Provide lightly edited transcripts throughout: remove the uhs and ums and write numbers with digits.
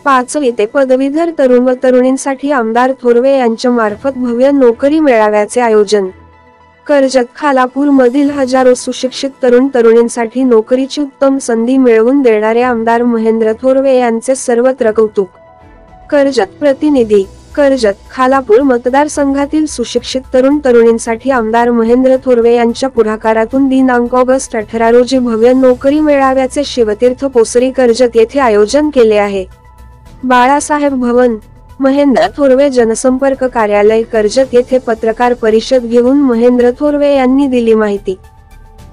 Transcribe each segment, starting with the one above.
5वी ते पदवीधर तरुण व तरुणींसाठी आमदार थोरवे यांच्या मार्फत भव्य नोकरी मेळाव्याचे आयोजन। कर्जत खालापूर मधील हजारो सुशिक्षित तरुण तरुणींसाठी नोकरीची उत्तम संधी मिळवून देणारे आमदार महेंद्र थोरवे यांचे सर्वत्र कौतुक। कर्जत प्रतिनिधी। कर्जत खालापूर मतदारसंघातील सुशिक्षित तरुण तरुणींसाठी आमदार महेंद्र थोरवे यांच्या पुढाकारातून दिनांक ऑगस्ट 18 रोजी भव्य नोकरी मेळाव्याचे शिवतीर्थ पोसरी कर्जत येथे आयोजन केले आहे। बाळासाहेब भवन, महेंद्र थोरवे जनसंपर्क कार्यालय कर्जत येथे पत्रकार परिषद घेऊन महेंद्र थोरवे यांनी दिली माहिती।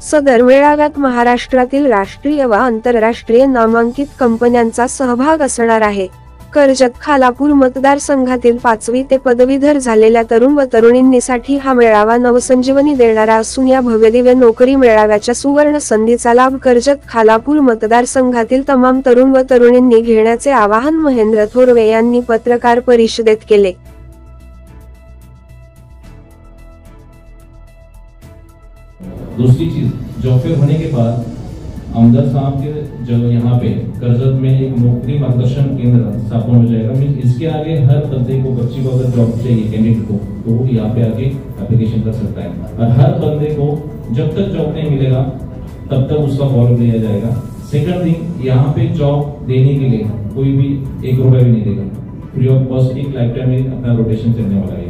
सदर मेळाव्यात महाराष्ट्रातील राष्ट्रीय व आंतरराष्ट्रीय नामांकित कंपन्यांचा सहभाग असणार आहे। कर्जत खालापूर मतदारसंघातील 5वी ते पदवीधर झालेल्या तरुण व तरुणींसाठी हा मेळावा नवसंजीवनी देणारा असून या भव्यदिव्य नोकरी मेळाव्याच्या सुवर्ण संधीचा लाभ कर्जत खालापूर मतदारसंघातील तमाम तरुण व तरुणींनी घेण्याचे आवाहन महेंद्र थोरवे यांनी पत्रकार परिषदेत केले। दूसरी चीज जॉब फेयर होने के बाद आमदार साहब के जो यहाँ पे कर्जत में एक नौकरी मार्गदर्शन केंद्र स्थापन हो जाएगा। मीन्स इसके आगे हर बंदे को, बच्ची को अगर जॉब चाहिए कैंडिडेट को, तो वो यहाँ पे आके एप्लीकेशन कर सकता है। और हर बंदे को जब तक जॉब नहीं मिलेगा तब तक उसका फॉर्म दिया जाएगा। सेकंड थिंग, यहाँ पे जॉब देने के लिए कोई भी 1 रुपया भी नहीं देगा, फ्री ऑफ कॉस्ट। एक लाइफ टाइम में अपना रोटेशन चलने वाला है।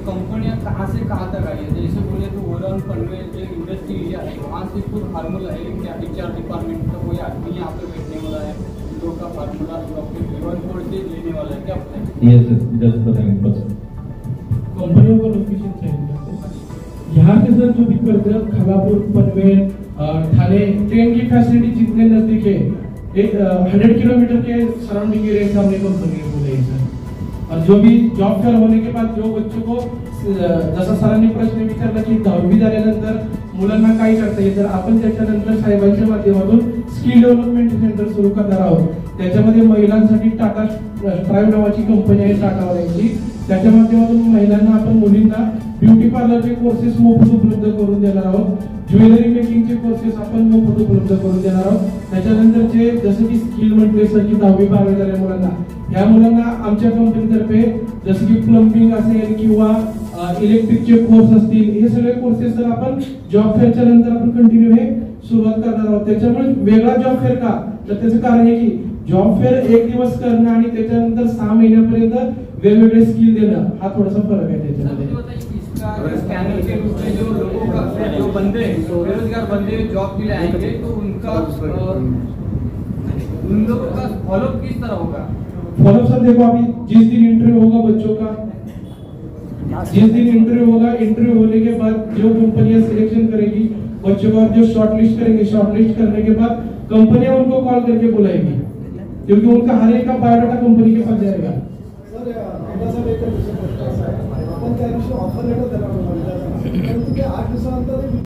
कंपनियां कहाँ से कहाँ तक आई है? जैसे बोले तो ओवरऑल पनवेल जो इंडस्ट्री एरिया है वहाँ से कुछ फार्मूला है क्या HR डिपार्टमेंट का कोई आदमी यहाँ पे बैठने वाला है, लोगों का फार्मूला से लेने वाला है क्या? ये जस्ट बताएंगे। कंपनियों का लोकेशन चाहिए यहाँ से सर, जो भी कर्जत खालापुर पनवेल थाने ट्रेन की फैसिलिटी जितने नजदीक है, एक 100 किलोमीटर के सराउंडिंग एरिया से हमने कंपनी बोले सर। और जो भी जॉब फेअर होने के बाद जो बच्चों को जसा सरांनी प्रश्न विचारला की 10वी झाल्यानंतर मुलांना काय करता येईल, तर आपण त्याच्यानंतर साहेबांच्या माध्यमातून स्किल डेव्हलपमेंट सेंटर सुरू करणार आहोत। त्याच्यामध्ये महिलांसाठी टाटा स्ट्राइव नावाची कंपनी आहे टाटावाल्यांची, त्याच्या माध्यमातून महिलांना आपण मुलींना ब्युटी पार्लरचे कोर्सेस मोफत उपलब्ध करून देणार आहोत। ज्वेलरी मेकिंगचे कोर्सेस आपण मोफत उपलब्ध करून देणार आहोत। त्याच्यानंतर जे जसं की स्किल म्हटले सर की 10वी 12वी झालेल्या मुलांना, या मुलांना आमच्या कंपनीतर्फे जसं की प्लंबिंग असेल किंवा इलेक्ट्रिकचे कोर्स असतील, हे सगळे कोर्सेस तर आपण जॉब फेअरच्या नंतर आपण कंटिन्यू हे सुरुवात करणार आहोत। त्याच्यामुळे वेगळा जॉब फेअर का, तर त्याचं कारण आहे की जॉब फेअर 1 दिवस करणं आणि त्याच्यानंतर 6 महिन्यापर्यंत वेगवेगळे स्किल देणं, हा थोडासा फरक आहे त्याच्यामध्ये। स्कैनर के रूप में जो लोगों का, जो बंदे बेरोजगार बंदे जॉब के लिए आएंगे तो उनका उन लोगों का फॉलोअप किस तरह होगा? फॉलोअप सर देखो, अभी जिस दिन इंटरव्यू होगा बच्चों का, जिस दिन इंटरव्यू होगा, इंटरव्यू होने के बाद जो कंपनियां सिलेक्शन करेगी बच्चों का, जो शॉर्टलिस्ट करेंगे, शॉर्टलिस्ट करने के बाद कंपनियां उनको कॉल करके बुलाएगी, क्योंकि उनका हर एक का बायोडाटा कंपनी के पास जाएगा। Offer letter